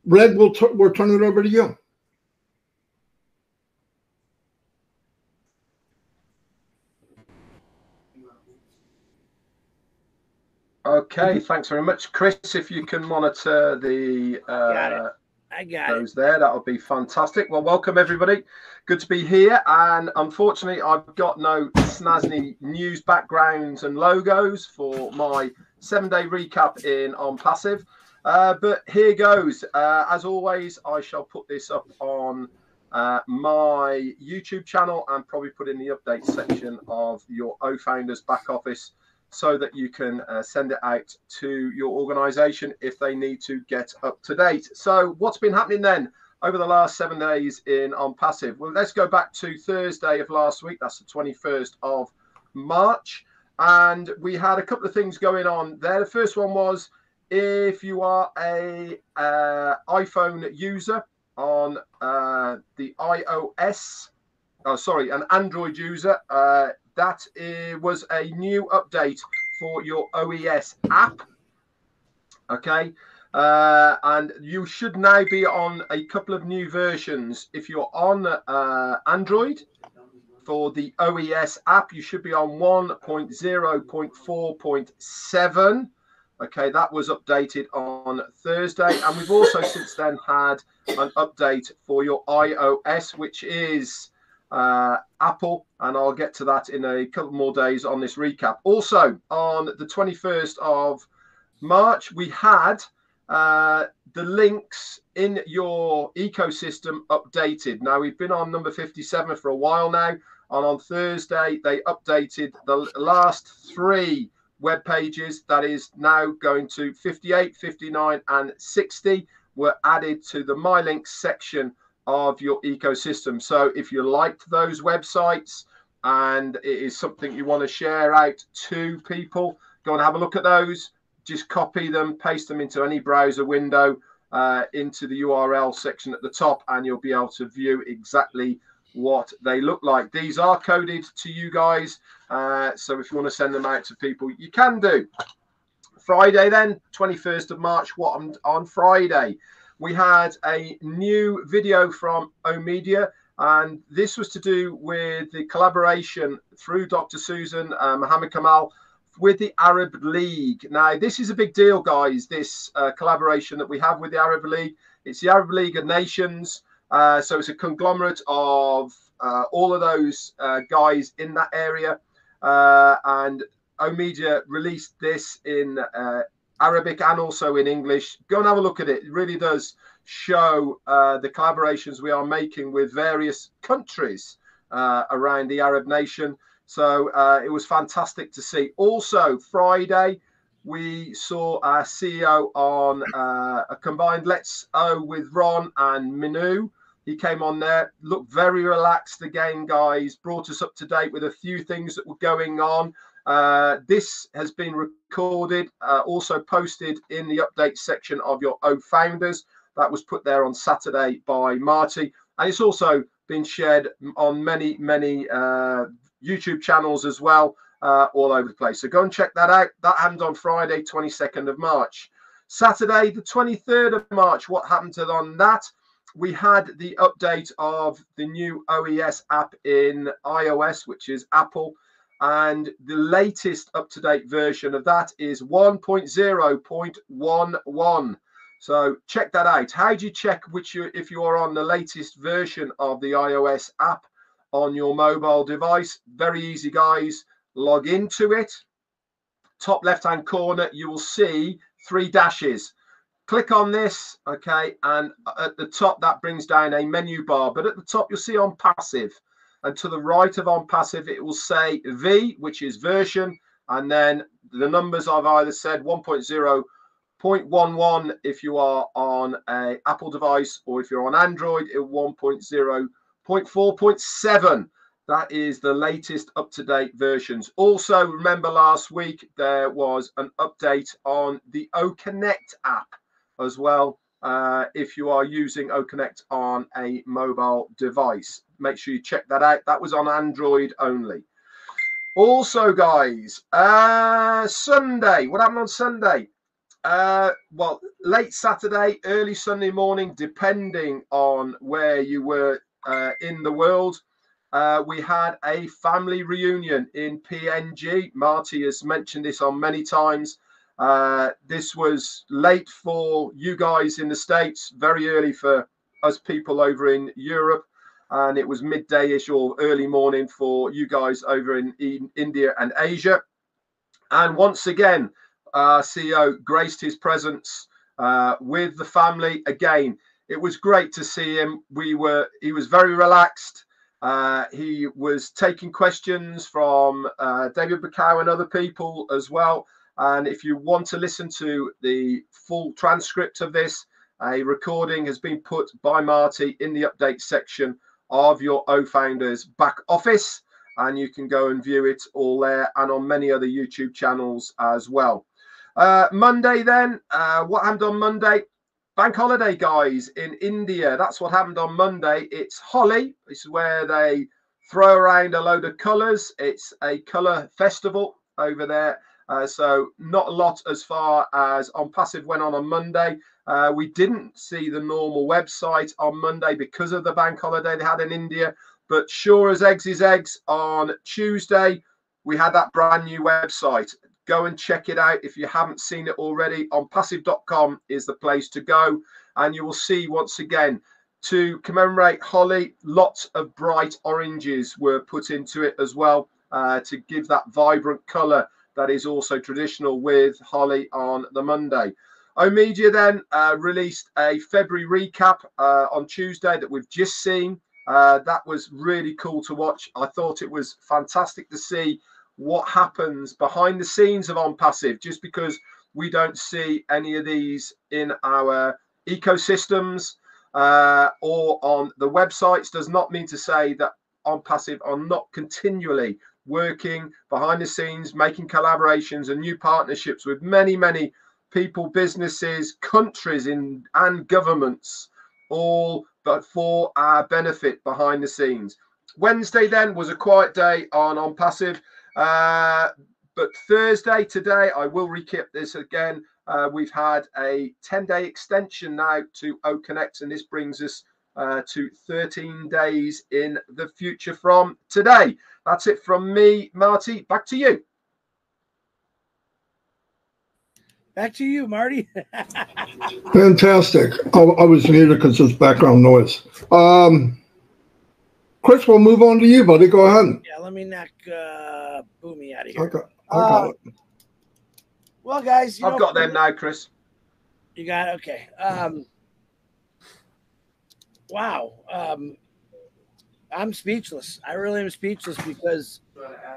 Red, we'll turn it over to you. Okay, thanks very much, Chris. If you can monitor the I got those there, that would be fantastic. Well, welcome everybody. Good to be here. And unfortunately, I've got no snazzy news backgrounds and logos for my 7-day recap in OnPassive. But here goes. As always, I shall put this up on my YouTube channel and probably put in the update section of your OFounders back office, so that you can send it out to your organization if they need to get up to date. So what's been happening then over the last 7 days in OnPassive? Well, let's go back to Thursday of last week. That's the 21st of March. And we had a couple of things going on there. The first one was, if you are a iPhone user on the iOS, an Android user, that was a new update for your OES app. Okay. And you should now be on a couple of new versions. If you're on Android, for the OES app, you should be on 1.0.4.7. Okay, that was updated on Thursday. And we've also since then had an update for your iOS, which is Apple, and I'll get to that in a couple more days on this recap. Also, on the 21st of March, we had the links in your ecosystem updated. Now, we've been on number 57 for a while now, and on Thursday, they updated the last 3 web pages. That is now going to 58, 59, and 60 were added to the My Links section of your ecosystem. So if you liked those websites and it is something you want to share out to people, go and have a look at those. Just copy them, paste them into any browser window, into the URL section at the top, and you'll be able to view exactly what they look like. These are coded to you guys, so if you want to send them out to people, you can do. Friday then, 21st of March, on Friday, we had a new video from oMedia, and this was to do with the collaboration through Dr. Susan Mohammed Kamal with the Arab League. Now, this is a big deal, guys, this collaboration that we have with the Arab League. It's the Arab League of Nations, so it's a conglomerate of all of those guys in that area, and oMedia released this in Arabic and also in English. Go and have a look at it. It really does show the collaborations we are making with various countries around the Arab nation. So it was fantastic to see. Also, Friday, we saw our CEO on a combined Let's O with Ron and Minu. He came on there, looked very relaxed again, guys, brought us up to date with a few things that were going on. This has been recorded, also posted in the update section of your OFounders. That was put there on Saturday by Marty. And it's also been shared on many YouTube channels as well, all over the place. So go and check that out. That happened on Friday, 22nd of March. Saturday, the 23rd of March, what happened on that? We had the update of the new OES app in iOS, which is Apple. And the latest up-to-date version of that is 1.0.11. So check that out. How do you check if you are on the latest version of the iOS app on your mobile device? Very easy, guys. Log into it. Top left-hand corner, you will see 3 dashes. Click on this, okay, and at the top, that brings down a menu bar. But at the top, you'll see OnPassive. And to the right of OnPassive, it will say V, which is version. And then the numbers I've either said 1.0.11 if you are on an Apple device, or if you're on Android, 1.0.4.7. That is the latest up-to-date versions. Also, remember last week, there was an update on the OConnect app as well. If you are using OConnect on a mobile device, make sure you check that out. That was on Android only. Also, guys, Sunday, what happened on Sunday? Well, late Saturday, early Sunday morning, depending on where you were in the world. We had a family reunion in PNG. Marty has mentioned this on many times. This was late for you guys in the States, very early for us people over in Europe. And it was midday-ish or early morning for you guys over in India and Asia. And once again, CEO graced his presence with the family. Again, it was great to see him. He was very relaxed. He was taking questions from David Bacau and other people as well. And if you want to listen to the full transcript of this, a recording has been put by Marty in the update section of your O-Founders back office. And you can go and view it all there and on many other YouTube channels as well. Monday then, what happened on Monday? Bank holiday, guys, in India. That's what happened on Monday. It's Holi. It's where they throw around a load of colours. It's a colour festival over there. So not a lot as far as OnPassive went on Monday. We didn't see the normal website on Monday because of the bank holiday they had in India. But sure as eggs is eggs, on Tuesday, we had that brand new website. Go and check it out if you haven't seen it already. OnPassive.com is the place to go. And you will see once again, to commemorate Holi, lots of bright oranges were put into it as well to give that vibrant colour that is also traditional with Holi on the Monday. oOh!media then released a February recap on Tuesday that we've just seen. That was really cool to watch. I thought it was fantastic to see what happens behind the scenes of OnPassive, just because we don't see any of these in our ecosystems or on the websites does not mean to say that OnPassive are not continually working behind the scenes, making collaborations and new partnerships with many, many people, businesses, countries and governments, all but for our benefit behind the scenes. Wednesday then was a quiet day on OnPassive, but Thursday today, I will recap this again. We've had a 10-day extension now to OConnect, and this brings us to 13 days in the future from today. That's it from me, Marty. Back to you. Back to you, Marty. Fantastic. I was muted because there's background noise. Chris, we'll move on to you, buddy. Go ahead. Yeah, let me knock Boomy out of here. Okay. I got it. Well, guys, I've got them now, Chris. You got it? Okay. Wow. I'm speechless. I really am speechless because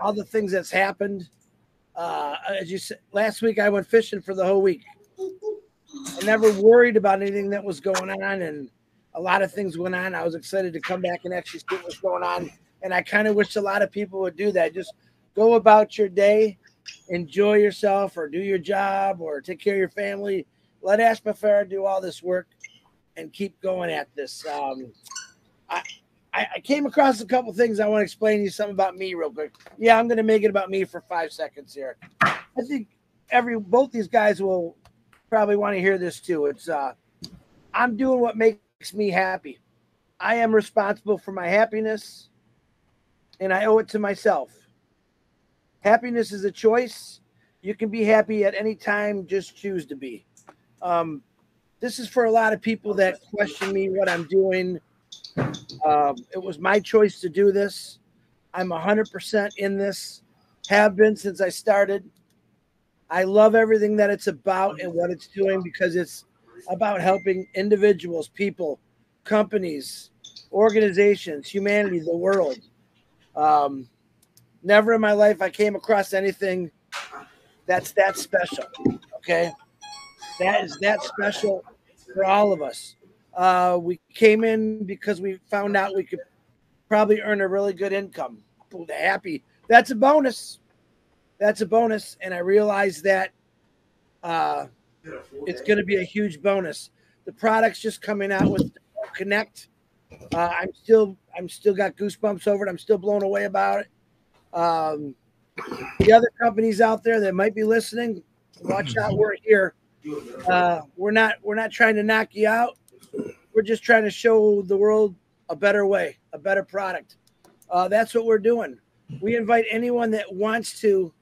all the things that's happened. As you said, last week I went fishing for the whole week. I never worried about anything that was going on, and a lot of things went on. I was excited to come back and actually see what's going on, and I kind of wish a lot of people would do that. Just go about your day, enjoy yourself, or do your job, or take care of your family. Let Ashma Farah do all this work and keep going at this. I came across a couple things. I want to explain to you something about me real quick. Yeah, I'm going to make it about me for 5 seconds here. I think both these guys will probably want to hear this too. It's I'm doing what makes me happy. I am responsible for my happiness, and I owe it to myself. Happiness is a choice. You can be happy at any time. Just choose to be. This is for a lot of people that question me what I'm doing. It was my choice to do this. I'm 100% in this. Have been since I started. I love everything that it's about and what it's doing because it's about helping individuals, people, companies, organizations, humanity, the world. Never in my life I came across anything that's that special. Okay, that is that special for all of us. We came in because we found out we could probably earn a really good income. Happy. That's a bonus. That's a bonus. And I realized that it's going to be a huge bonus. The product's just coming out with Connect. I'm still got goosebumps over it. I'm still blown away about it. The other companies out there that might be listening, watch out. We're here. We're not trying to knock you out. We're just trying to show the world a better way, a better product. That's what we're doing. We invite anyone that wants to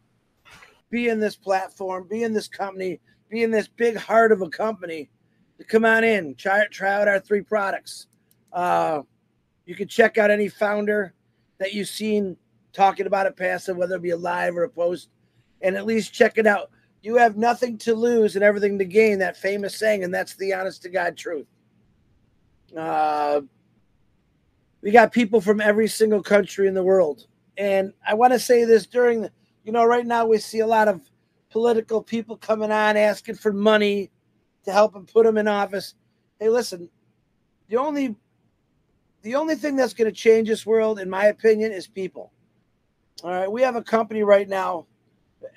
be in this platform, be in this company, be in this big heart of a company, to come on in, try out our 3 products. You can check out any founder that you've seen talking about it passive, whether it be a live or a post, and at least check it out. You have nothing to lose and everything to gain, that famous saying, and that's the honest to God truth. We got people from every single country in the world. And I want to say this during the, right now we see a lot of political people coming on asking for money to help them put them in office. Hey, listen, the only thing that's going to change this world, in my opinion, is people. All right. We have a company right now.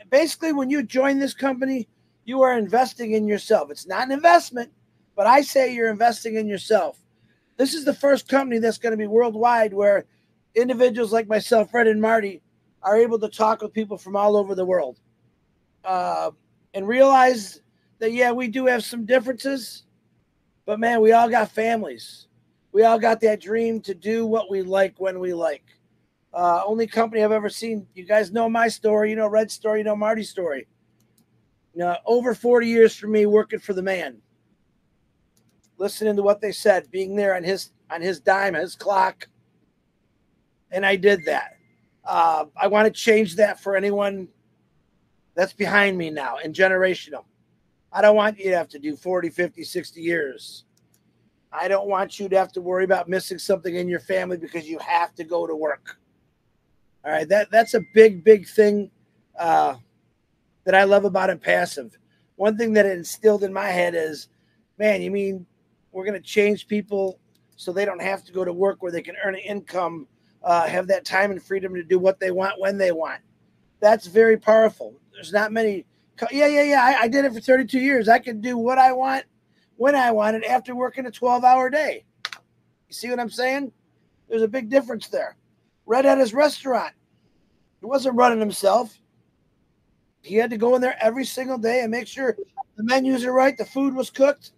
Basically, when you join this company, you are investing in yourself. It's not an investment, but I say you're investing in yourself. This is the first company that's going to be worldwide where individuals like myself, Fred and Marty, are able to talk with people from all over the world and realize that, yeah, we do have some differences, but, man, we all got families. We all got that dream to do what we like when we like. Only company I've ever seen. You guys know my story. You know Red's story. You know Marty's story. Over 40 years for me working for the man, listening to what they said, being there on his dime, his clock, and I did that. I want to change that for anyone that's behind me now and generational. I don't want you to have to do 40, 50, 60 years. I don't want you to have to worry about missing something in your family because you have to go to work. All right, that's a big, big thing that I love about Impassive. One thing that it instilled in my head is, man, you mean we're going to change people so they don't have to go to work, where they can earn an income, have that time and freedom to do what they want when they want. That's very powerful. There's not many. Yeah. I did it for 32 years. I could do what I want when I want it after working a 12-hour day. You see what I'm saying? There's a big difference there. Red had his restaurant. He wasn't running himself. He had to go in there every single day and make sure the menus are right, the food was cooked,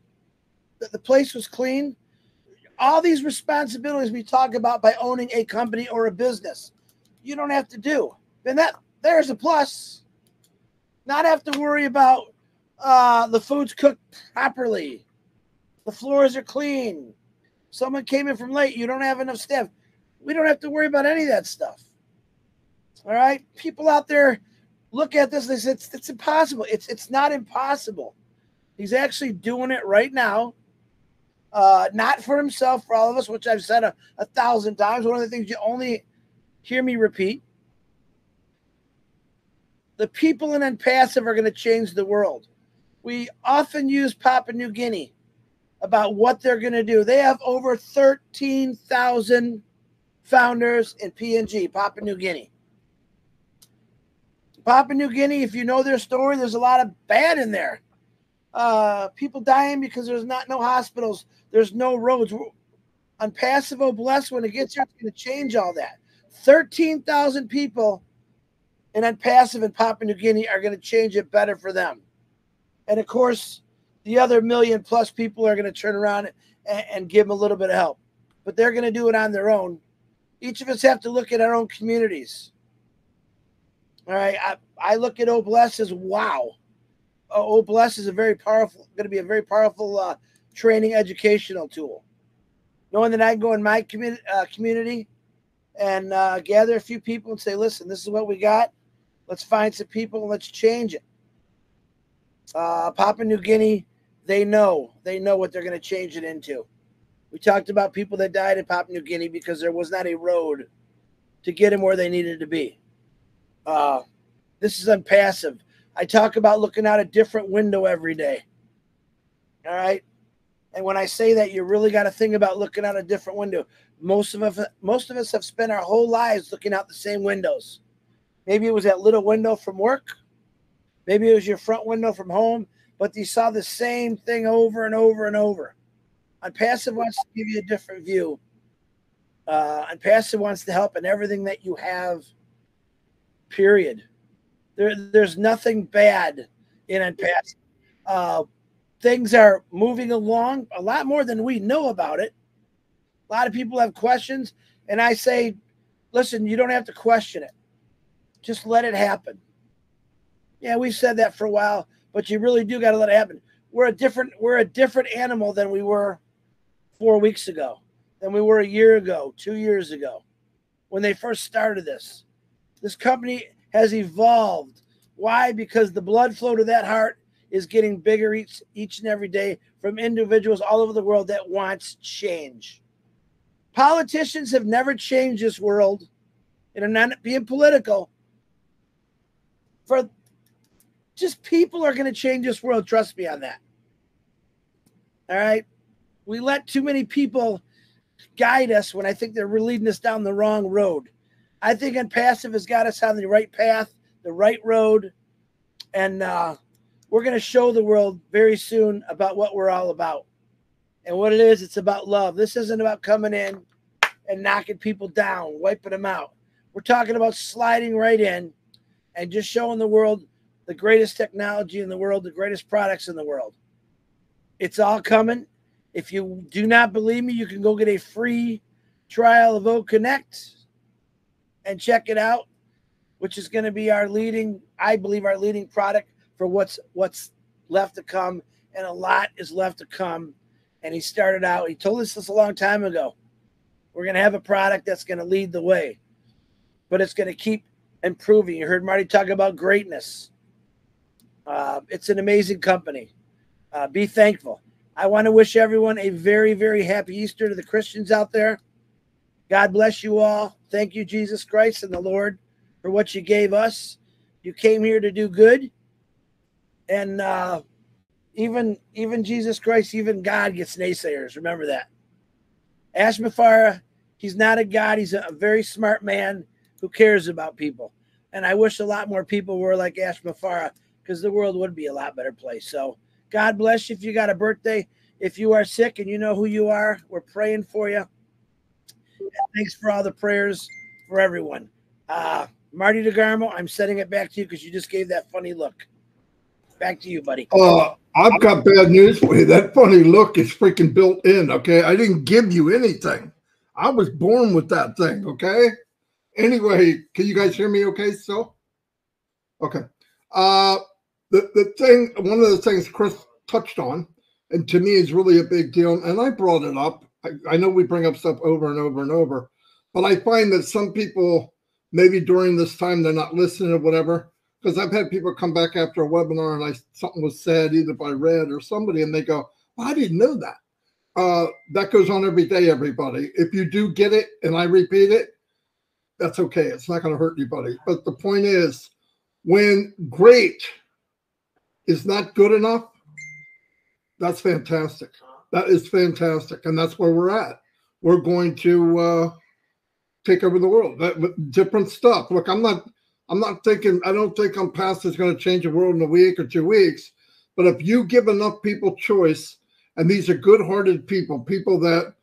that the place was clean. All these responsibilities we talk about by owning a company or a business, you don't have to do. And there's a plus. Not have to worry about the food's cooked properly. The floors are clean. Someone came in from late. You don't have enough staff. We don't have to worry about any of that stuff. All right? People out there look at this and they say, it's impossible. It's not impossible. He's actually doing it right now. Not for himself, for all of us, which I've said 1,000 times. One of the things you only hear me repeat. The people in Impassive are going to change the world. We often use Papua New Guinea about what they're going to do. They have over 13,000 founders in PNG, Papua New Guinea. Papua New Guinea, if you know their story, there's a lot of bad in there. People dying because there's no hospitals. There's no roads. Impassive Bless, when it gets here, it's going to change all that. 13,000 people in Impassive in Papua New Guinea are going to change it better for them. And, of course, the other million-plus people are going to turn around and give them a little bit of help. But they're going to do it on their own. Each of us have to look at our own communities. All right, I look at Bless as wow. Bless is going to be a very powerful training educational tool. Knowing that I can go in my community and gather a few people and say, listen, this is what we got. Let's find some people and let's change it. Papua New Guinea, they know what they're going to change it into. We talked about people that died in Papua New Guinea because there was not a road to get them where they needed to be. This is Impassive. I talk about looking out a different window every day. All right. And when I say that, you really got to think about looking out a different window. Most of us have spent our whole lives looking out the same windows. Maybe it was that little window from work. Maybe it was your front window from home, but you saw the same thing over and over and over. Impassive wants to give you a different view. Impassive wants to help in everything that you have, period. There's nothing bad in Impassive. things are moving along a lot more than we know about it. A lot of people have questions, and I say, listen, you don't have to question it. Just let it happen. Yeah, we've said that for a while, but you really do got to let it happen. We're a different animal than we were 4 weeks ago, than we were a year ago, 2 years ago, when they first started this. This company has evolved. Why? Because the blood flow to that heart is getting bigger each and every day from individuals all over the world that wants change. Politicians have never changed this world, and I'm not being political. For just people are going to change this world. Trust me on that. All right. We let too many people guide us when I think they're leading us down the wrong road. I think Impassive has got us on the right path, the right road. And we're going to show the world very soon about what we're all about. And what it is, it's about love. This isn't about coming in and knocking people down, wiping them out. We're talking about sliding right in and just showing the world the greatest technology in the world, the greatest products in the world. It's all coming. If you do not believe me, you can go get a free trial of O-Connect and check it out, which is going to be I believe our leading product for what's left to come. And a lot is left to come. And he told us this a long time ago. We're going to have a product that's going to lead the way, but it's going to keep improving. You heard Marty talk about greatness. It's an amazing company. Be thankful. I want to wish everyone a very, very happy Easter to the Christians out there. God bless you all. Thank you, Jesus Christ and the Lord, for what you gave us. You came here to do good. And even Jesus Christ, even God gets naysayers. Remember that. Ash Mafara, he's not a God. He's a very smart man who cares about people. And I wish a lot more people were like Ash Mafara, because the world would be a lot better place. So God bless you if you got a birthday. If you are sick and you know who you are, we're praying for you. And thanks for all the prayers for everyone. Marty DeGarmo, I'm sending it back to you because you just gave that funny look. Back to you, buddy. I've got bad news for you. That funny look is freaking built in, okay? I didn't give you anything. I was born with that thing, okay? Anyway, can you guys hear me okay still? Okay. The thing, one of the things Chris touched on, and to me is really a big deal, and I brought it up. I know we bring up stuff over and over and over, but I find that some people, maybe during this time, they're not listening or whatever, because I've had people come back after a webinar and something was said either by Red or somebody, and they go, well, I didn't know that. That goes on every day, everybody. If you do get it and I repeat it, that's okay. It's not going to hurt anybody. But the point is, when great is not good enough, that's fantastic. That is fantastic. And that's where we're at. We're going to take over the world. Different stuff. Look, I'm not thinking, I don't think Impassive is going to change the world in a week or 2 weeks. But if you give enough people choice, and these are good-hearted people that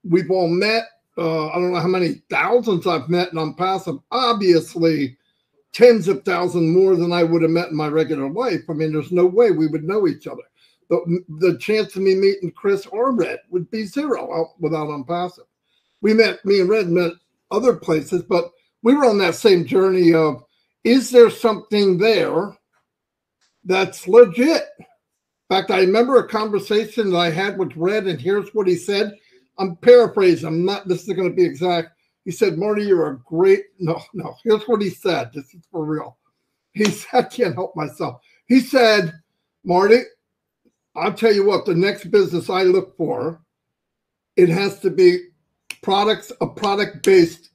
we've all met, I don't know how many thousands I've met in Impassive, obviously tens of thousands more than I would have met in my regular life. I mean, there's no way we would know each other. The chance of me meeting Chris or Red would be zero without Impassive. Me and Red met other places, but we were on that same journey of, is there something there that's legit? In fact, I remember a conversation that I had with Red, and here's what he said. I'm paraphrasing. This is going to be exact. He said, Marty, you're a great, no. Here's what he said. This is for real. He said, I can't help myself. He said, Marty, I'll tell you what, the next business I look for, it has to be a product-based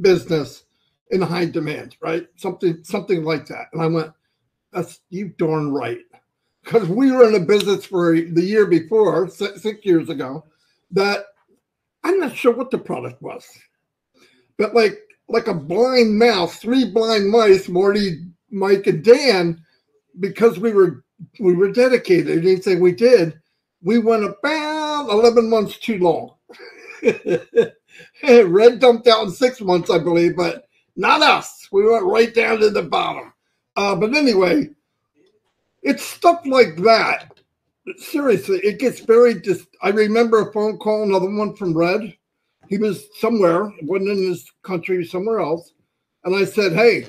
business in high demand, right? Something like that. And I went, that's you darn right. Because we were in a business for the year before, 6 years ago, that I'm not sure what the product was. But like a blind mouse, 3 blind mice, Marty, Mike, and Dan, because we were dedicated, anything we did, we went about 11 months too long. Red dumped out in 6 months, I believe, but not us. We went right down to the bottom. But anyway, it's stuff like that seriously, it gets very I remember a phone call, another one from Red. He was somewhere, wasn't in this country, somewhere else. And I said, hey,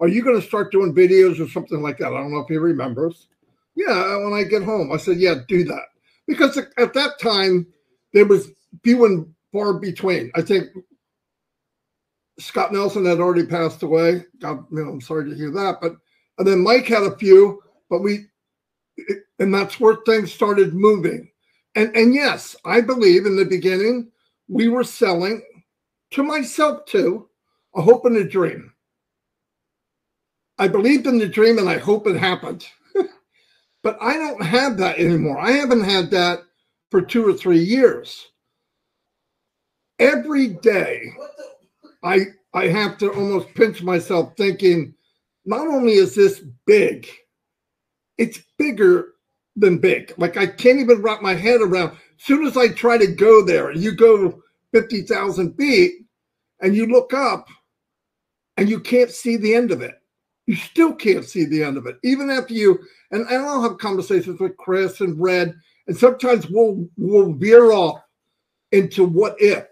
are you going to start doing videos or something like that? I don't know if he remembers. Yeah, when I get home. I said, yeah, do that. Because at that time, there was few and far between. I think Scott Nelson had already passed away. God, I'm sorry to hear that. And then Mike had a few, and that's where things started moving. And yes, I believe in the beginning, we were selling, to myself too, a hope and a dream. I believed in the dream and I hope it happened. But I don't have that anymore. I haven't had that for 2 or 3 years. Every day, I have to almost pinch myself thinking, not only is this big, it's bigger than big. Like I can't even wrap my head around. As soon as I try to go there, you go 50,000 feet and you look up and you can't see the end of it. You still can't see the end of it. Even after and I'll have conversations with Chris and Red, and sometimes we'll veer off into what if.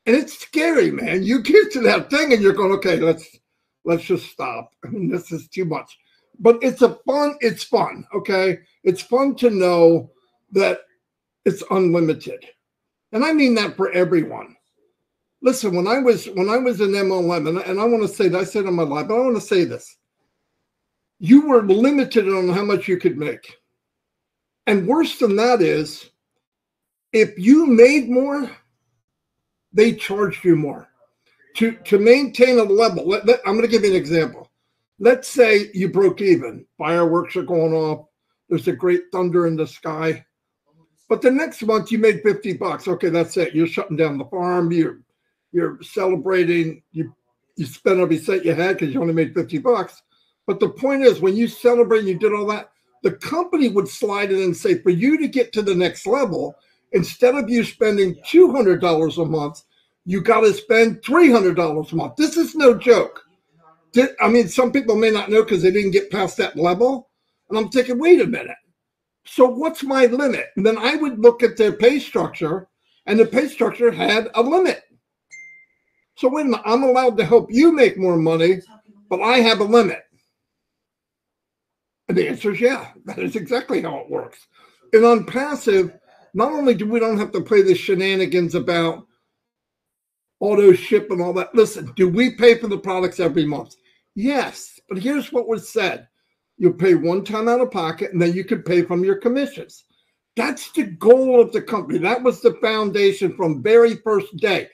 And it's scary, man. You get to that thing and you're going, okay, let's just stop. I mean, this is too much. But it's fun, okay? It's fun to know that it's unlimited. And I mean that for everyone. Listen, when I was in MLM, and I want to say that, I said on my live, but I want to say this. You were limited on how much you could make. And worse than that is, if you made more, they charged you more. To maintain a level, I'm going to give you an example. Let's say you broke even. Fireworks are going off. There's a great thunder in the sky. But the next month you made $50. Okay, that's it. You're shutting down the farm. You're celebrating. You spent every cent you had because you only made $50. But the point is, when you celebrate and you did all that, the company would slide in and say, for you to get to the next level, instead of you spending $200 a month, you got to spend $300 a month. This is no joke. I mean, some people may not know because they didn't get past that level. And I'm thinking, wait a minute. So what's my limit? And then I would look at their pay structure, and the pay structure had a limit. So wait a minute, I'm allowed to help you make more money, but I have a limit. And the answer is yeah, that is exactly how it works. And on passive, not only do we don't have to play the shenanigans about auto ship and all that. Listen, do we pay for the products every month? Yes, but here's what was said. You'll pay one time out of pocket, and then you could pay from your commissions. That's the goal of the company. That was the foundation from very first day.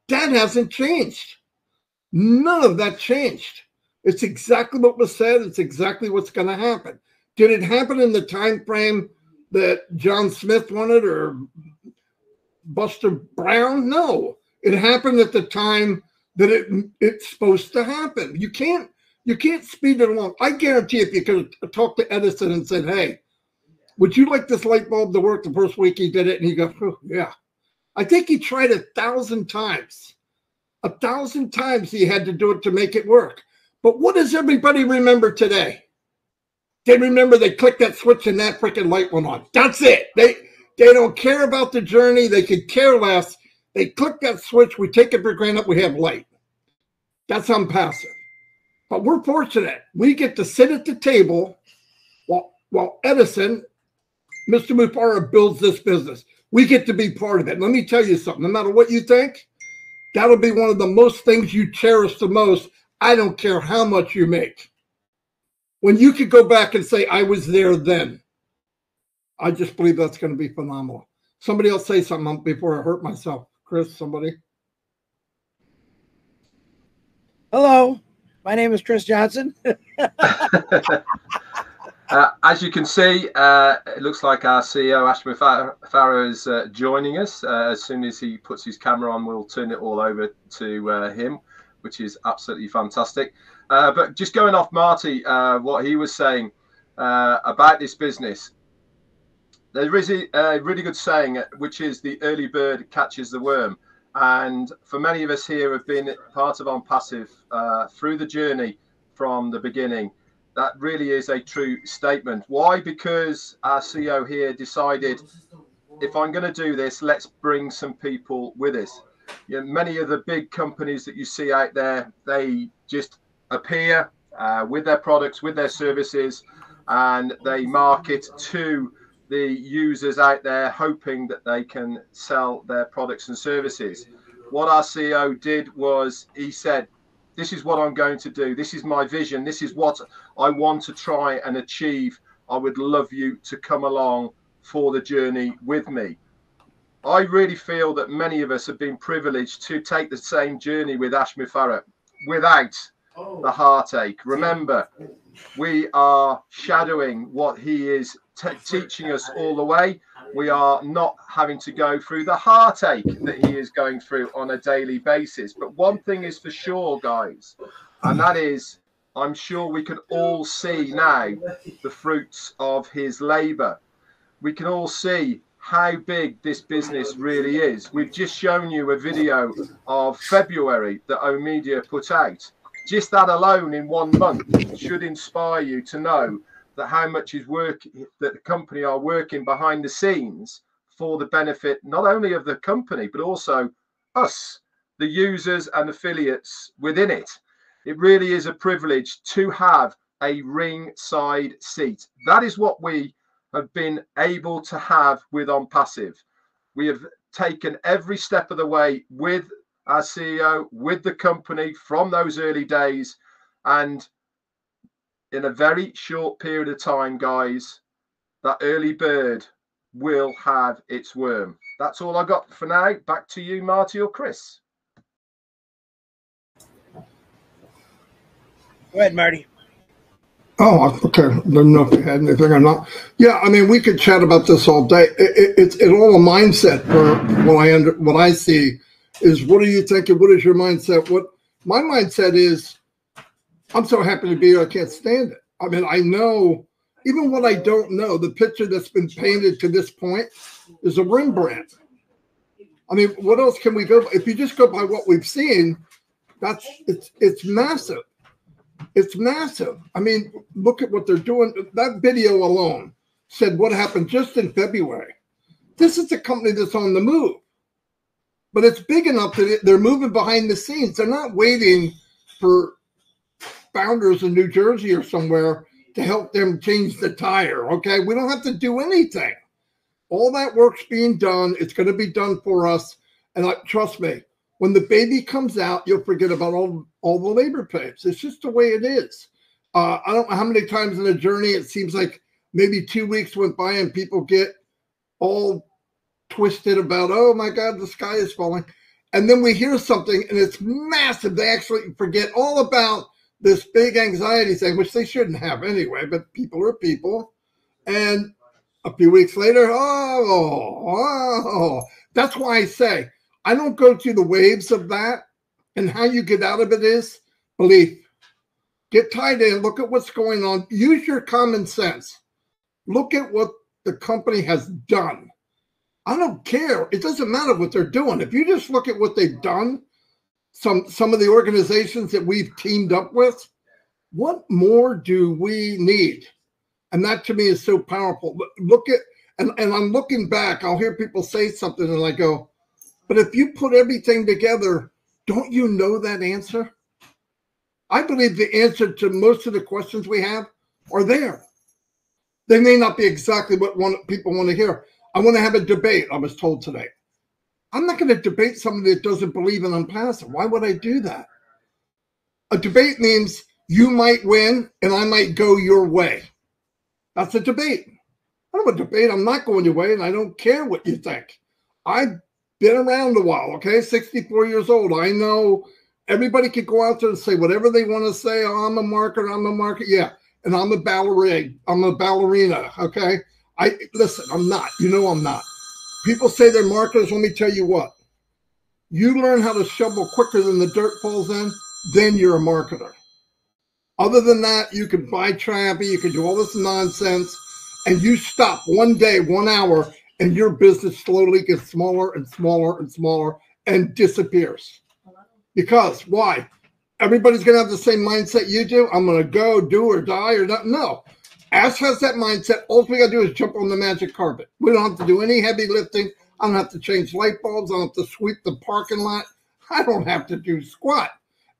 That hasn't changed. None of that changed. It's exactly what was said. It's exactly what's going to happen. Did it happen in the time frame that John Smith wanted or Buster Brown? No. It happened at the time that it's supposed to happen. You can't speed it along. I guarantee if you could talk to Edison and said, hey, would you like this light bulb to work the first week he did it? And he goes, oh, yeah. I think he tried 1,000 times. 1,000 times he had to do it to make it work. But what does everybody remember today? They remember they clicked that switch and that freaking light went on. That's it. They don't care about the journey. They could care less. They click that switch. We take it for granted. We have light. That's unpassive. But we're fortunate. We get to sit at the table while Edison, Mr. Mufara, builds this business. We get to be part of it. Let me tell you something. No matter what you think, that'll be one of the most things you cherish the most. I don't care how much you make. When you could go back and say, I was there then, I just believe that's going to be phenomenal. Somebody else say something before I hurt myself. Chris, somebody? Hello, my name is Chris Johnson. As you can see, it looks like our CEO, Ash Mufara, is joining us. As soon as he puts his camera on, we'll turn it all over to him, which is absolutely fantastic. But just going off Marty, what he was saying about this business, there is a really good saying, which is the early bird catches the worm. And for many of us here who have been part of On Passive through the journey from the beginning, That really is a true statement. Why? Because our CEO here decided, if I'm going to do this, let's bring some people with us. You know, many of the big companies that you see out there, they just appear with their products, with their services, and they market to the users out there, hoping that they can sell their products and services. What our CEO did was he said, this is what I'm going to do. This is my vision. This is what I want to try and achieve. I would love you to come along for the journey with me. I really feel that many of us have been privileged to take the same journey with Ashmi Farah without the heartache. Remember, we are shadowing what he is teaching us all the way. We are not having to go through the heartache that he is going through on a daily basis. But one thing is for sure, guys, and that is, I'm sure we can all see now the fruits of his labor. We can all see how big this business really is. We've just shown you a video of February that oMedia put out. Just that alone in 1 month should inspire you to know that how much is work that the company are working behind the scenes for the benefit not only of the company but also us, the users and affiliates within it. It really is a privilege to have a ringside seat. That is what we have been able to have with OnPassive. We have taken every step of the way with our CEO, with the company from those early days, and in a very short period of time, guys, that early bird will have its worm. That's all I got for now. Back to you, Marty or Chris. Go ahead, Marty. Oh, okay. I don't know if you had anything or not. Yeah, I mean, we could chat about this all day. It's all a mindset. For what I see is, what are you thinking? What is your mindset? What my mindset is, I'm so happy to be here. I can't stand it. I mean, I know, even what I don't know, the picture that's been painted to this point is a Rembrandt. I mean, what else can we go by? If you just go by what we've seen, it's massive. It's massive. I mean, look at what they're doing. That video alone said what happened just in February. This is a company that's on the move. But it's big enough that they're moving behind the scenes. They're not waiting for founders in New Jersey or somewhere to help them change the tire, okay? We don't have to do anything. All that work's being done. It's going to be done for us. And trust me, when the baby comes out, you'll forget about all the labor pains. It's just the way it is. I don't know how many times in a journey it seems like maybe 2 weeks went by and people get all twisted about, oh my God, the sky is falling. And then we hear something and it's massive. They actually forget all about this big anxiety thing, which they shouldn't have anyway, but people are people. And a few weeks later, that's why I say, I don't go through the waves of that, and how you get out of it is belief. Get tied in, look at what's going on, use your common sense. Look at what the company has done. I don't care. It doesn't matter what they're doing. If you just look at what they've done, some of the organizations that we've teamed up with, what more do we need? And that to me is so powerful. Look at, and I'm looking back, I'll hear people say something and I go, but if you put everything together, don't you know that answer? I believe the answer to most of the questions we have are there. They may not be exactly what people want to hear. I want to have a debate, I was told today. I'm not going to debate somebody that doesn't believe in OnPassive. Why would I do that? A debate means you might win and I might go your way. That's a debate. I don't have a debate. I'm not going your way and I don't care what you think. I've been around a while, okay? 64 years old. I know everybody can go out there and say whatever they want to say. Oh, I'm a marketer. Yeah. And I'm a ballerina, okay? Listen, I'm not. You know I'm not. People say they're marketers. Let me tell you what. You learn how to shovel quicker than the dirt falls in, then you're a marketer. Other than that, you can buy Trappy, you can do all this nonsense, and you stop one day, 1 hour, and your business slowly gets smaller and smaller and smaller and disappears. Because, why? everybody's going to have the same mindset you do. I'm going to go, do or die or not. No. Ash has that mindset. All we got to do is jump on the magic carpet. We don't have to do any heavy lifting. I don't have to change light bulbs. I don't have to sweep the parking lot. I don't have to do squat.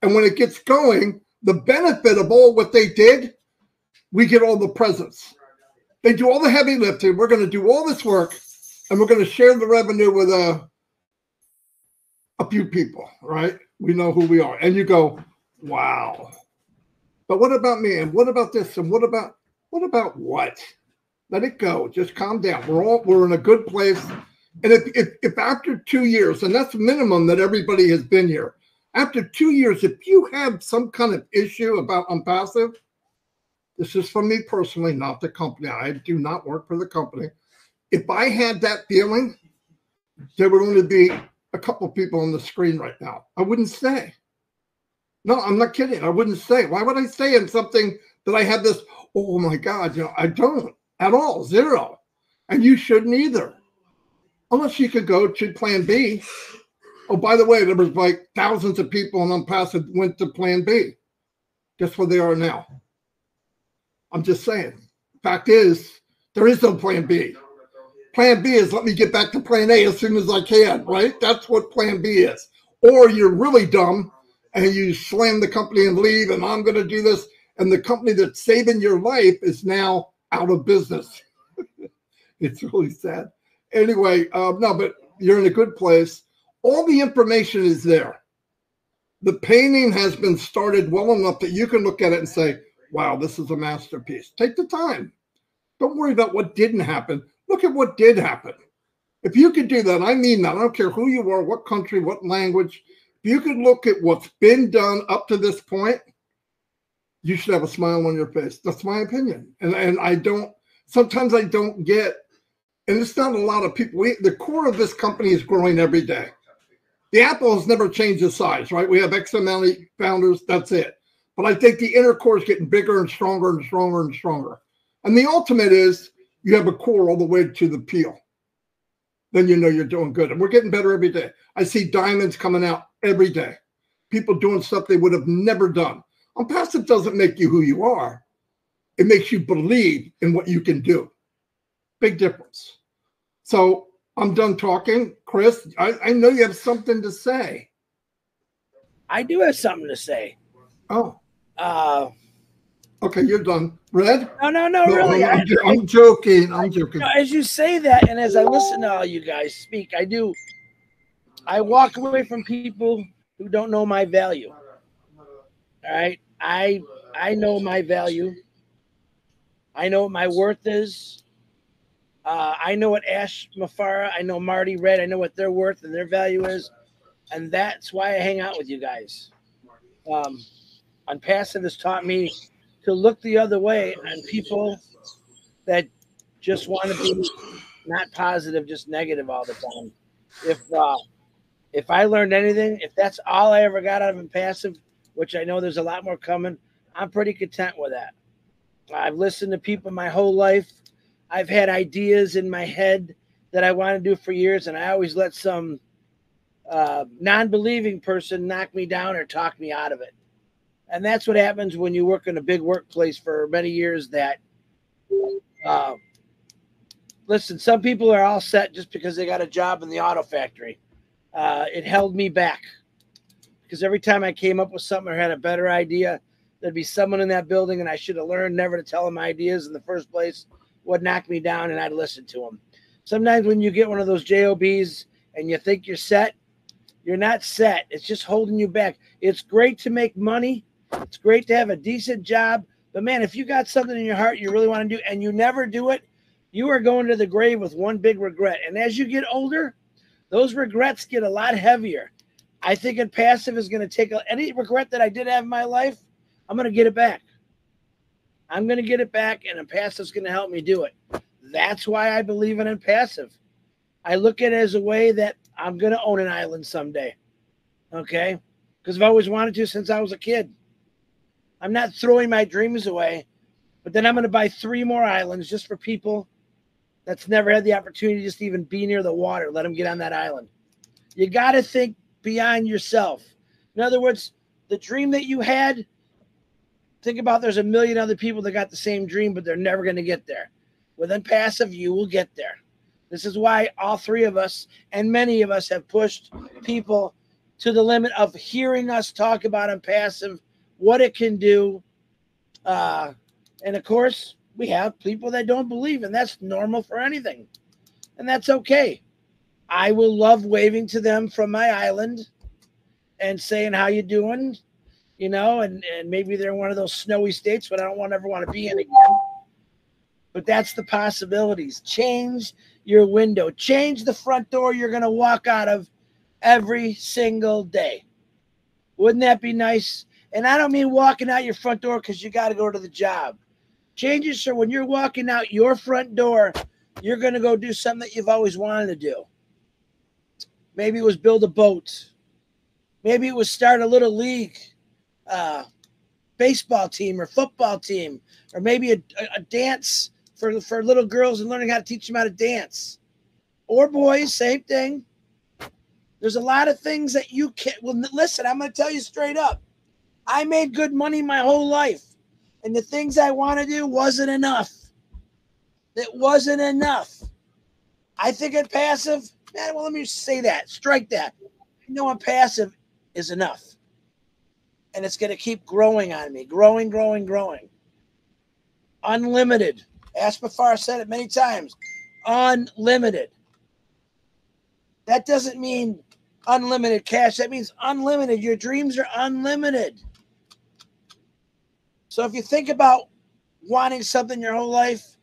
And when it gets going, the benefit of all what they did, we get all the presents. They do all the heavy lifting. We're going to do all this work, and we're going to share the revenue with a few people, right? We know who we are. And you go, wow. But what about me? And what about this? And what about what? Let it go. Just calm down. We're in a good place. And if after 2 years, and that's the minimum that everybody has been here, after 2 years, if you have some kind of issue about Unpassive, this is from me personally, not the company. I do not work for the company. If I had that feeling, there would only be a couple people on the screen right now. I wouldn't stay. No, I'm not kidding. I wouldn't stay. Why would I stay in something that I have this, oh my God, I don't at all, zero. And you shouldn't either. Unless you could go to plan B. Oh, by the way, there was like thousands of people on Unpassive went to plan B. Guess where they are now? I'm just saying. Fact is, there is no plan B. Plan B is let me get back to plan A as soon as I can, right? That's what plan B is. Or you're really dumb and you slam the company and leave, and I'm going to do this. And the company that's saving your life is now out of business. It's really sad. Anyway, no, but you're in a good place. All the information is there. The painting has been started well enough that you can look at it and say, wow, this is a masterpiece. Take the time. Don't worry about what didn't happen. Look at what did happen. If you could do that, I mean that. I don't care who you are, what country, what language. If you could look at what's been done up to this point, you should have a smile on your face. That's my opinion. And I don't, sometimes I don't get, and it's not a lot of people. The core of this company is growing every day. The apple has never changed its size, right? We have X amount of founders. That's it. But I think the inner core is getting bigger and stronger and stronger and stronger. And the ultimate is you have a core all the way to the peel. Then you know you're doing good. And we're getting better every day. I see diamonds coming out every day. People doing stuff they would have never done. Unpassive doesn't make you who you are. It makes you believe in what you can do. Big difference. So I'm done talking. Chris, I know you have something to say. I do have something to say. Oh. Okay, you're done. Red? No, really. I'm joking. I'm joking. As you say that, and as I listen to all you guys speak, I walk away from people who don't know my value. All right? I know my value. I know what my worth is. I know what Ash Mufareh, I know Marty Red, I know what their worth and their value is. And that's why I hang out with you guys. Unpassive has taught me to look the other way on people that just want to be not positive, just negative all the time. If I learned anything, if that's all I ever got out of Unpassive, which I know there's a lot more coming, I'm pretty content with that. I've listened to people my whole life. I've had ideas in my head that I want to do for years, and I always let some non-believing person knock me down or talk me out of it. And that's what happens when you work in a big workplace for many years that, listen, some people are all set just because they got a job in the auto factory. It held me back because every time I came up with something or had a better idea, there'd be someone in that building, and I should have learned never to tell them ideas in the first place, would knock me down, and I'd listen to them. Sometimes when you get one of those JOBs and you think you're set, you're not set. It's just holding you back. It's great to make money. It's great to have a decent job. But, man, if you got something in your heart you really want to do and you never do it, you are going to the grave with one big regret. And as you get older, those regrets get a lot heavier. I think Unpassive is going to take any regret that I did have in my life, I'm going to get it back. I'm going to get it back, and Unpassive is going to help me do it. That's why I believe in Unpassive. I look at it as a way that I'm going to own an island someday, okay? Because I've always wanted to since I was a kid. I'm not throwing my dreams away, but then I'm going to buy 3 more islands just for people that's never had the opportunity just to even be near the water. Let them get on that island. You got to think beyond yourself. In other words, The dream that you had, think about there's a million other people that got the same dream, but they're never going to get there. Within passive, you will get there. This is why all three of us and many of us have pushed people to the limit of hearing us talk about on passive, what it can do. And of course, we have people that don't believe, and that's normal for anything. And that's okay. I will love waving to them from my island and saying, how you doing? You know, and maybe they're one of those snowy states, but I don't ever want to be in again. But that's the possibilities. Change your window. Change the front door you're going to walk out of every single day. Wouldn't that be nice? And I don't mean walking out your front door because you got to go to the job. Change it so when you're walking out your front door, you're going to go do something that you've always wanted to do. Maybe it was build a boat. Maybe it was start a little league, baseball team or football team, or maybe a dance for little girls and learning how to teach them how to dance. Or boys, same thing. There's a lot of things that you can't. Well, listen, I'm going to tell you straight up. I made good money my whole life, and the things I want to do wasn't enough. It wasn't enough. I think at passive, man, well, let me say that. Strike that. You know, on passive is enough. And it's going to keep growing on me. Growing, growing, growing. Unlimited. Aspafar said it many times. Unlimited. That doesn't mean unlimited cash. That means unlimited. Your dreams are unlimited. So if you think about wanting something your whole life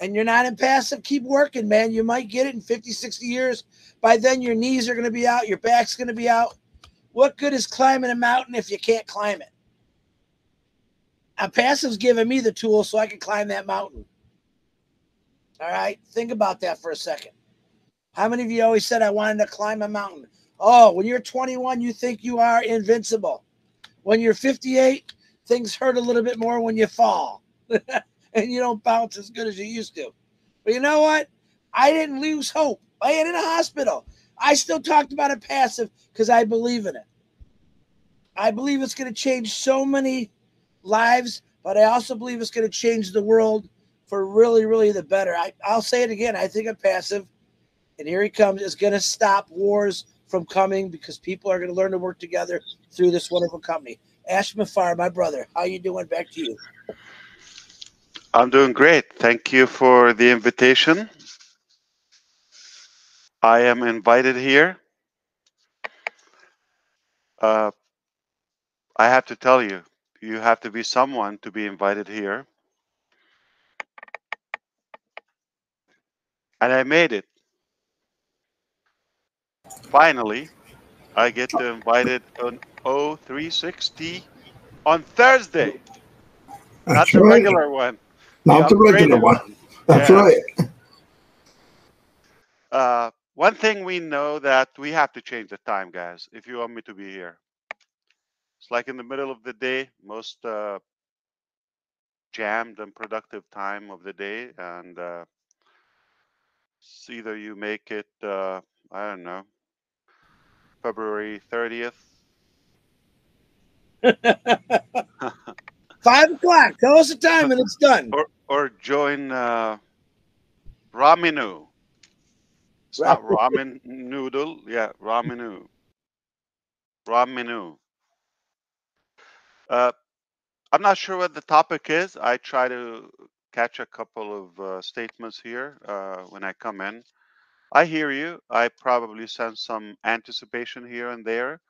and you're not in passive, keep working, man. You might get it in 50, 60 years. By then, your knees are going to be out. Your back's going to be out. What good is climbing a mountain if you can't climb it? Passive's giving me the tools so I can climb that mountain. All right? Think about that for a second. How many of you always said I wanted to climb a mountain? Oh, when you're 21, you think you are invincible. When you're 58, things hurt a little bit more when you fall. And you don't bounce as good as you used to. But you know what? I didn't lose hope. I ain't in a hospital. I still talked about it passive because I believe in it. I believe it's going to change so many lives, but I also believe it's going to change the world for really, really the better. I'll say it again. I think I'm passive, and here he comes. It's going to stop wars from coming because people are going to learn to work together through this wonderful company. Ash Mafar, my brother, how you doing? Back to you. I'm doing great. Thank you for the invitation. I am invited here. I have to tell you, you have to be someone to be invited here. And I made it. Finally, I get to invited on O360 on Thursday. Not That's the right. regular one. Not the regular upgraded one. That's Yeah. right. One thing we know that we have to change the time, guys, if you want me to be here. It's like in the middle of the day, most jammed and productive time of the day. And it's either you make it, I don't know, February 30th. 5 o'clock. Tell us the time and it's done. Or join Raminu. It's not ramen noodle. Yeah, Raminu. Raminu. I'm not sure what the topic is. I try to catch a couple of statements here when I come in. I hear you. I probably sense some anticipation here and there.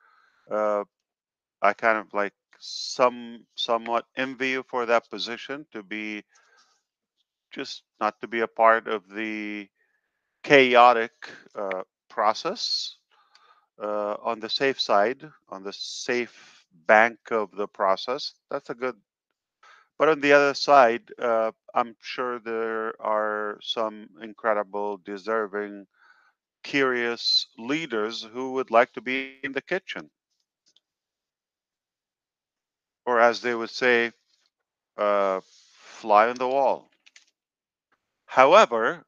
I kind of like somewhat envy you for that position to be just not to be a part of the chaotic process on the safe side, on the safe bank of the process. That's a good. But on the other side, I'm sure there are some incredible, deserving, curious leaders who would like to be in the kitchen. Or as they would say, fly on the wall. However,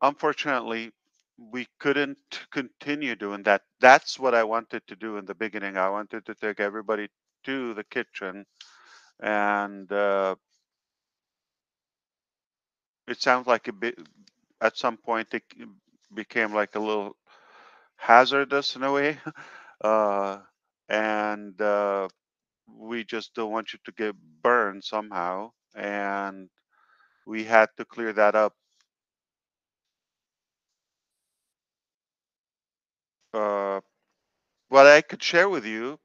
unfortunately, we couldn't continue doing that. That's what I wanted to do in the beginning. I wanted to take everybody to the kitchen, and it sounds like a bit. At some point, it became like a little hazardous in a way, uh, and we just don't want you to get burned somehow, and we had to clear that up. What I could share with you,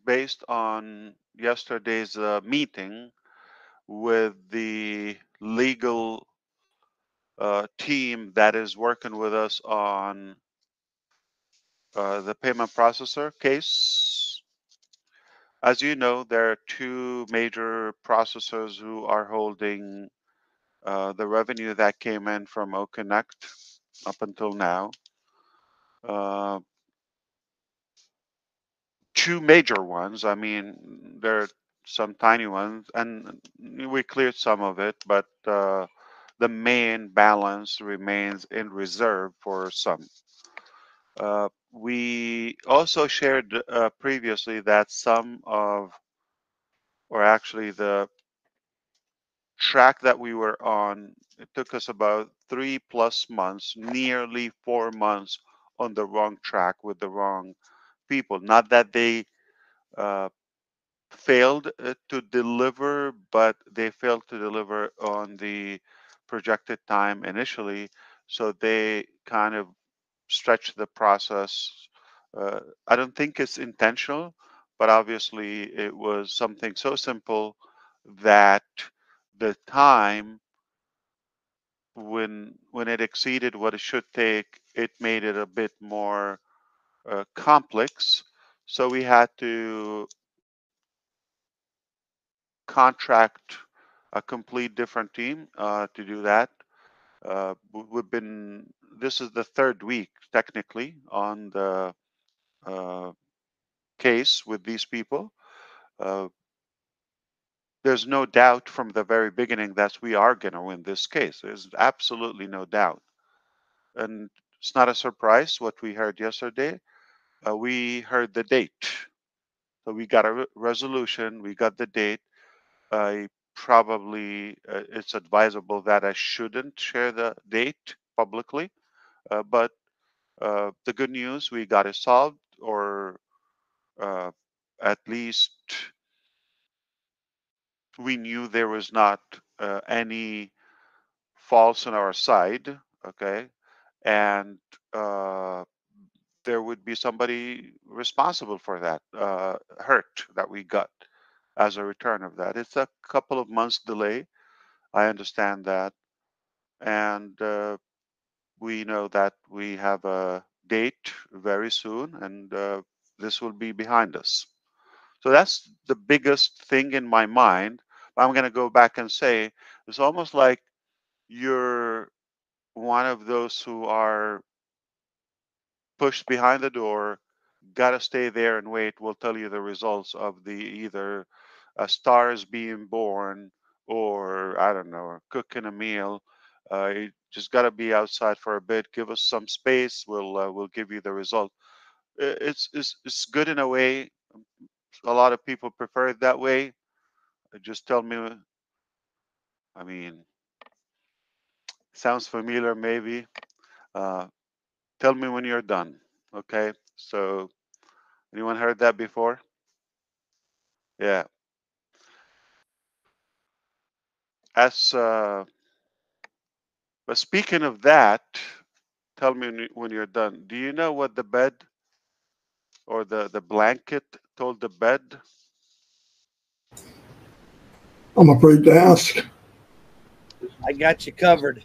based on yesterday's meeting with the legal team that is working with us on the payment processor case. As you know, there are two major processors who are holding the revenue that came in from OConnect up until now. Two major ones. I mean, there are some tiny ones, and we cleared some of it, but the main balance remains in reserve for some. We also shared previously that some of, or actually the track that we were on, it took us about 3+ months, nearly 4 months on the wrong track with the wrong people. Not that they failed to deliver, but they failed to deliver on the projected time initially. So they kind of stretched the process. I don't think it's intentional, but obviously it was something so simple that the time when it exceeded what it should take, it made it a bit more complex. So we had to contract a complete different team to do that. We've been, this is the third week technically on the case with these people. There's no doubt from the very beginning that we are going to win this case. There's absolutely no doubt. And it's not a surprise what we heard yesterday. We heard the date. So we got a resolution, we got the date. I probably, it's advisable that I shouldn't share the date publicly, but the good news, we got it solved, or uh, at least we knew there was not any faults on our side, okay? And there would be somebody responsible for that hurt that we got as a return of that. It's a couple of months delay. I understand that. And we know that we have a date very soon, and this will be behind us. So that's the biggest thing in my mind. I'm going to go back and say it's almost like you're one of those who are pushed behind the door, got to stay there and wait. We'll tell you the results of the either stars being born, or I don't know, or cooking a meal. You just got to be outside for a bit. Give us some space. We'll give you the result. It's good in a way. A lot of people prefer it that way. Just tell me. I mean, sounds familiar maybe. Uh, Tell me when you're done. Okay. So anyone heard that before? Yeah. As but speaking of that, tell me when you're done. Do you know what the bed or the blanket told the bed? I'm afraid to ask. I got you covered.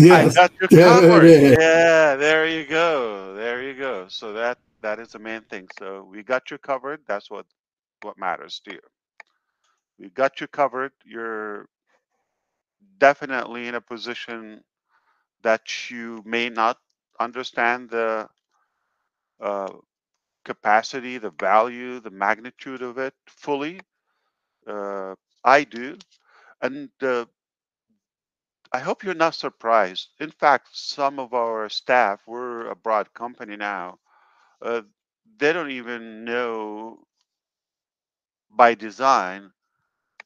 I Yes. got you Yeah, it covered. is. Yeah, there you go. There you go. So that is the main thing. So we got you covered. That's what matters to you. We got you covered. You're definitely in a position that you may not understand the uh, capacity, the value, the magnitude of it fully. Uh, I do. And I hope you're not surprised. In fact, some of our staff, we're a broad company now, uh, they don't even know by design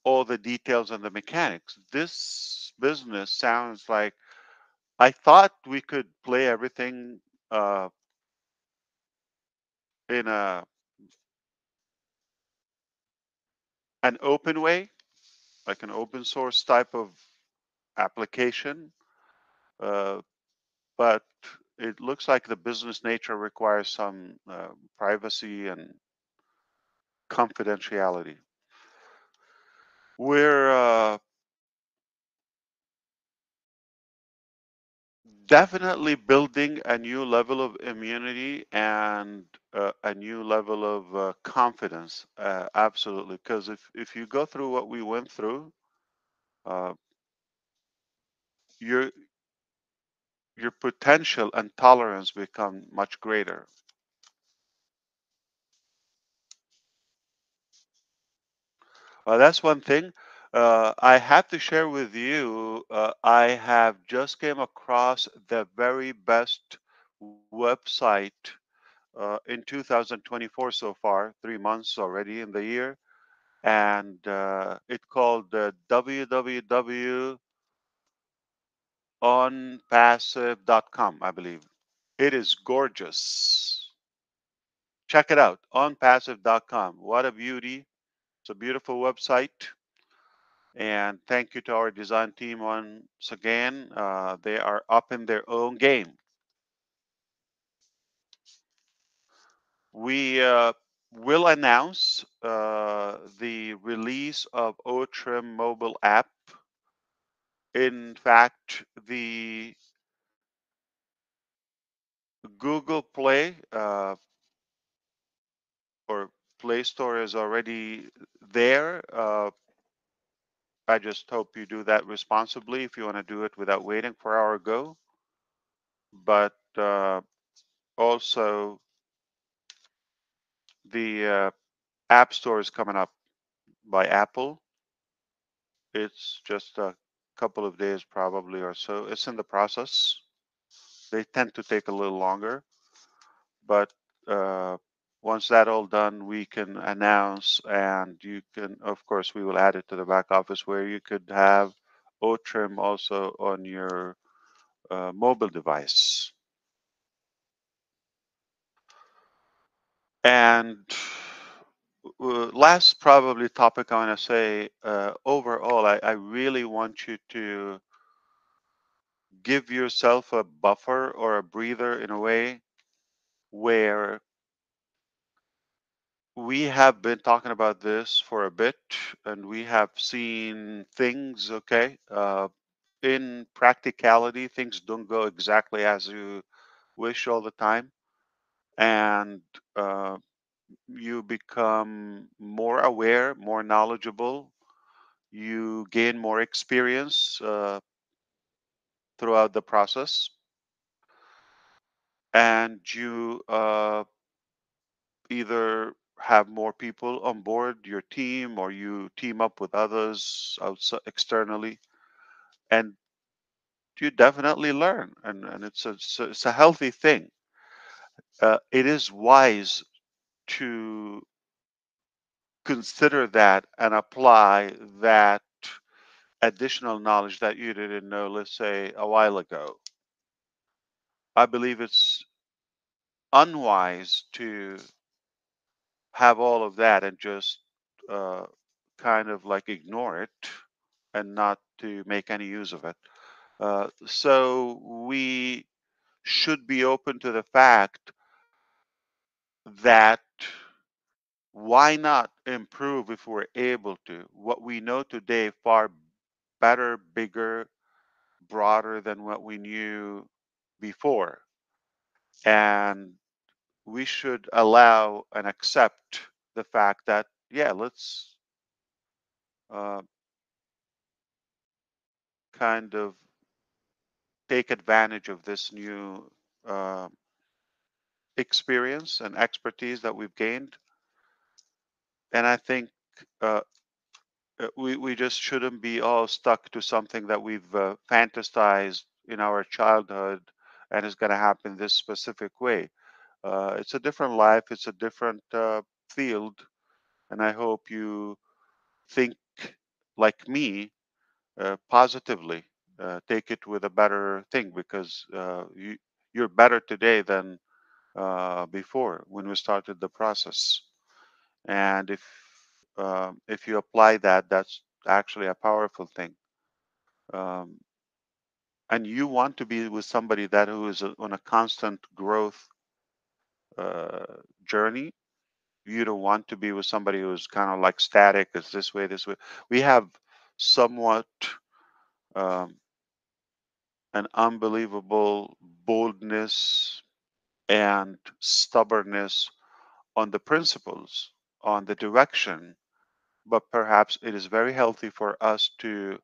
all the details and the mechanics. This business sounds like I thought we could play everything uh, in an open way, like an open source type of application. Uh, but it looks like the business nature requires some privacy and confidentiality. We're definitely building a new level of immunity and a new level of confidence. Absolutely, because if you go through what we went through, uh, your your potential and tolerance become much greater. That's one thing. I have to share with you. I have just came across the very best website in 2024 so far, 3 months already in the year, and it's called www.onpassive.com, I believe. It is gorgeous. Check it out, onpassive.com. What a beauty. It's a beautiful website. And thank you to our design team once again. They are up in their own game. We will announce the release of OTRIM mobile app. In fact, the Google Play or Play Store is already there. I just hope you do that responsibly if you want to do it without waiting for our go. But also, the App Store is coming up by Apple. It's just a couple of days, probably, or so. It's in the process. They tend to take a little longer, but once that all done, we can announce, and you can, of course, we will add it to the back office where you could have OTRIM also on your mobile device. And last probably topic I want to say, overall, I really want you to give yourself a buffer or a breather in a way where we have been talking about this for a bit and we have seen things, okay, in practicality, things don't go exactly as you wish all the time. And uh, you become more aware, more knowledgeable, you gain more experience throughout the process, and you either have more people on board your team or you team up with others outside externally, and you definitely learn, and it's a healthy thing. It is wise to consider that and apply that additional knowledge that you didn't know, let's say a while ago. I believe it's unwise to have all of that and just uh, kind of like ignore it and not to make any use of it. So we should be open to the fact that why not improve if we're able to? What we know today far better, bigger, broader than what we knew before. And we should allow and accept the fact that, yeah, let's uh, kind of take advantage of this new uh, experience and expertise that we've gained. And I think uh, we just shouldn't be all stuck to something that we've fantasized in our childhood and is going to happen this specific way. It's a different life. It's a different field, and I hope you think like me positively. Take it with a better thing because you're better today than before when we started the process. And if you apply that, that's actually a powerful thing. Um, and you want to be with somebody that who is on a constant growth journey. You don't want to be with somebody who's kind of like static. It's this way, this way. We have somewhat um, an unbelievable boldness and stubbornness on the principles, on the direction, but perhaps it is very healthy for us to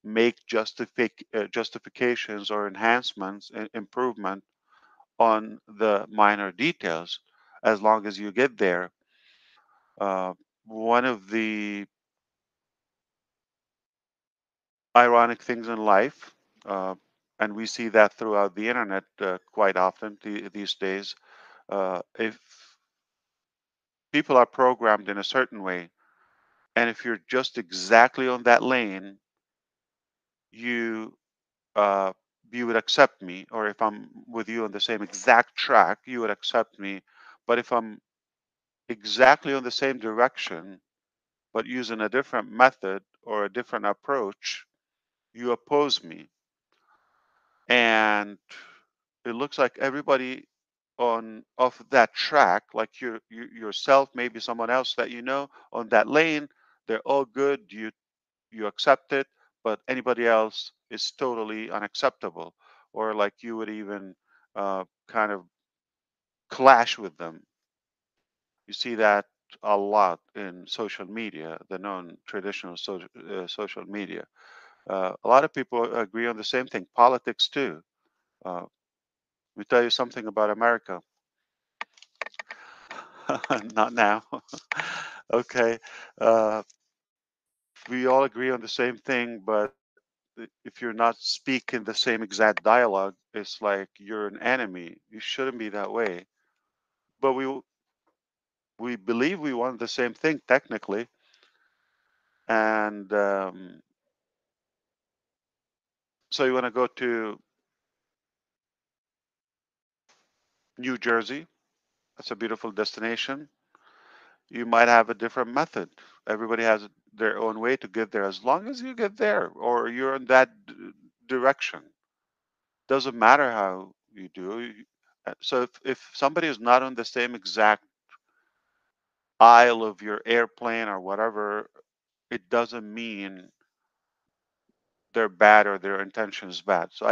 make justifications or enhancements and improvement on the minor details as long as you get there. One of the ironic things in life, and we see that throughout the internet quite often these days, if people are programmed in a certain way, and if you're just exactly on that lane, you uh, you would accept me, or if I'm with you on the same exact track, you would accept me. But if I'm exactly on the same direction, but using a different method or a different approach, you oppose me. And it looks like everybody on off that track, like you yourself, maybe someone else that you know on that lane, they're all good. You accept it, but anybody else is totally unacceptable, or like you would even kind of clash with them. You see that a lot in social media, the non-traditional social media. A lot of people agree on the same thing. Politics too. Uh, let me tell you something about America. Not now. Okay. Uh, we all agree on the same thing, but if you're not speaking the same exact dialogue, it's like you're an enemy. You shouldn't be that way. But we believe we want the same thing technically, and so you want to go to New Jersey. That's a beautiful destination. You might have a different method. Everybody has their own way to get there. As long as you get there, or you're in that direction, doesn't matter how you do. So if somebody is not on the same exact aisle of your airplane or whatever, it doesn't mean they're bad or their intention is bad. So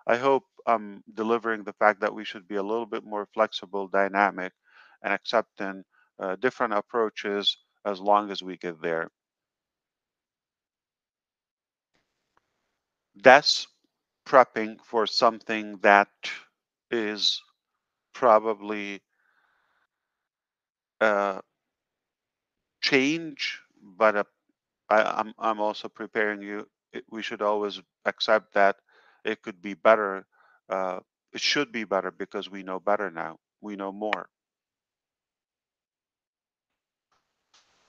I hope I'm delivering the fact that we should be a little bit more flexible, dynamic, and accepting different approaches as long as we get there. That's prepping for something that is probably change, but I'm also preparing you. We should always accept that it could be better. It should be better because we know better now. We know more.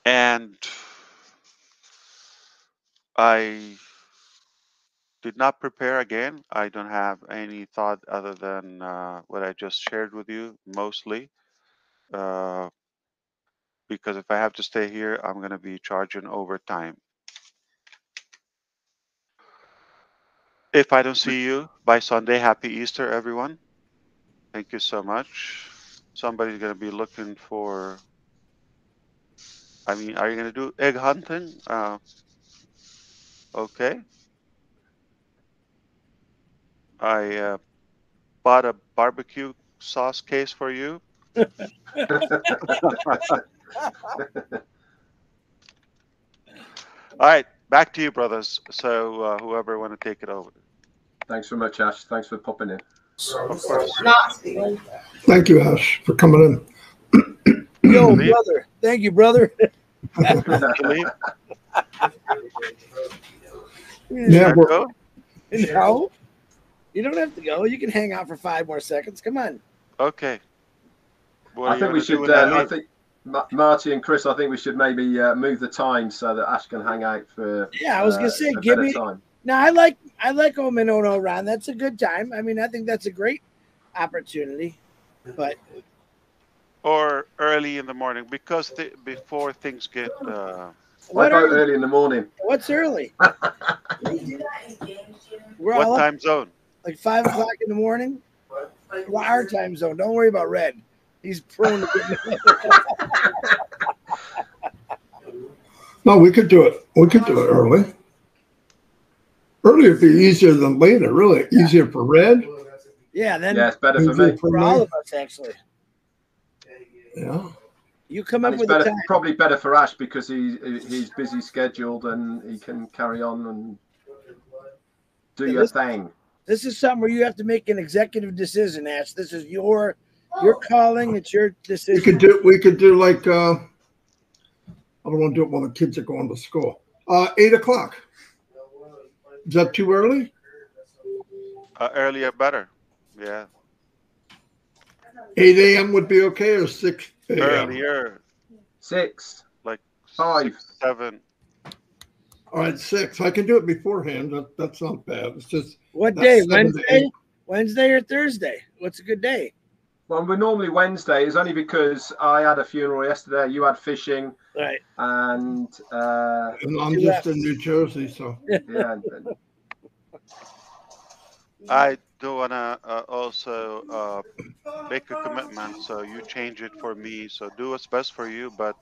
And I did not prepare again. I don't have any thought other than what I just shared with you, mostly. Because if I have to stay here, I'm going to be charging overtime. If I don't see you by Sunday, happy Easter, everyone. Thank you so much. Somebody's going to be looking for, I mean, are you going to do egg hunting? Okay. I bought a barbecue sauce case for you. All right, back to you, brothers. So whoever want to take it over. Thanks very much, Ash. Thanks for popping in. Of course. Thank you, Ash, for coming in. Yo, brother. Thank you, brother. Leave? Yeah, Should I we're, go? No, you don't have to go. You can hang out for 5 more seconds. Come on. Okay. What I are you think we gonna do should. when I I leave? think Marty and Chris. I think we should maybe move the time so that Ash can hang out for. Yeah, I was gonna say, a give better me. time. No, I like Ominono Ron. That's a good time. I mean, I think that's a great opportunity. But Or early in the morning, because before things get. I what vote early? early in the morning. What's early? We're What all up time zone? like 5 o'clock in the morning. Well, our time zone. Don't worry about Red. He's prone to getting. no, we could do it. We could do it early. Early would be easier than later, really. Easier for Red. Yeah, then Yeah, it's better for Easier me. for all of us, actually. Yeah. You come And up it's with a better, time. probably better for Ash because he's busy scheduled and he can carry on and do Yeah, your thing. This is something where you have to make an executive decision, Ash. This is your calling. It's your decision. We could do like I don't want to do it while the kids are going to school. 8 o'clock. Is that too early? Earlier better. Yeah. 8 a.m. would be okay, or 6 a.m. Earlier. 6, Like 5. 6, 7. All right, 6. I can do it beforehand. That's not bad. It's just What that's day? 7 to Wednesday? 8. Wednesday or Thursday? What's a good day? Well, we're normally Wednesday. It's only because I had a funeral yesterday. You had fishing, Right. and And I'm just in New Jersey, so yeah. I do want to also make a commitment, so you change it for me. So do what's best for you, but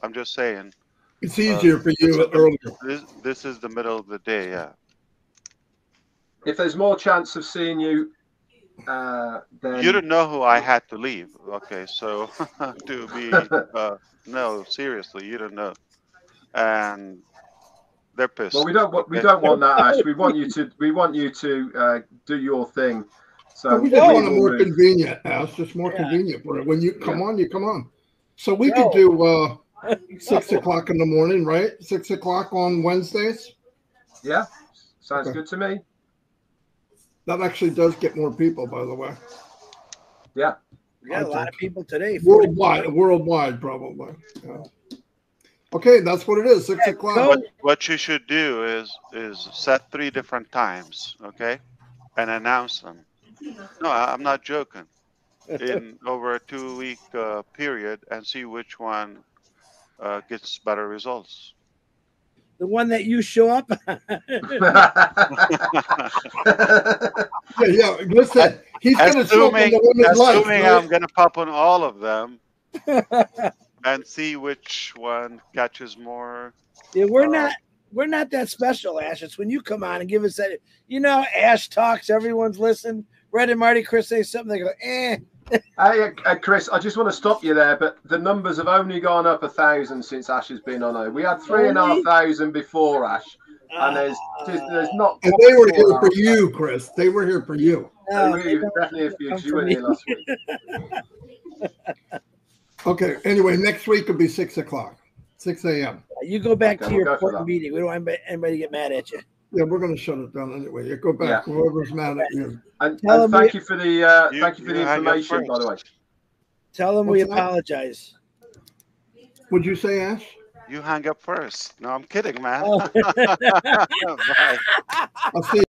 I'm just saying. it's easier for This you is earlier. this is the middle of the day, yeah. If there's more chance of seeing you, then You didn't know who I had to leave. Okay, so to be no, seriously, you don't know, and they're pissed. well, we don't want that, Ash. We want you to do your thing. So We just want it will more move. convenient, Al. It's just more Yeah. convenient for it. When you come on, you come on. So we No. could do 6 o'clock in the morning, right? 6 o'clock on Wednesdays. Yeah, sounds Okay. good to me. That actually does get more people, by the way. Yeah. We got a lot of people today. Worldwide, probably. Yeah. Okay, that's what it is. 6 o'clock. What you should do is set 3 different times, okay, and announce them. No, I'm not joking. In over a 2-week period, and see which one gets better results. The one that you show up. Yeah. Listen, he's going to show up on the women's life. Assuming Right? I'm gonna pop on all of them and see which one catches more. Yeah, we're not that special, Ash. It's when you come on and give us that. Ash talks. Everyone's listening. Red and Marty, Chris say something. They go, eh. Hey, Chris, I just want to stop you there, but the numbers have only gone up 1,000 since Ash has been on here. We had 3,500 before Ash, and there's not. And they were here for you, Chris. They were here for you. No, Definitely a few because you weren't here last week. Okay. Anyway, next week will be 6 o'clock, 6 a.m. You go back Okay, to we'll your go for important that. meeting. We don't want anybody to get mad at you. Yeah, we're going to shut it down anyway. You go back. Yeah. Whoever's mad at you. And Tell them thank you for the You hang up information, by the way. Tell them we What's that? apologize. What'd you say, Ash? You hang up first. No, I'm kidding, man. Oh. Bye. I'll see you.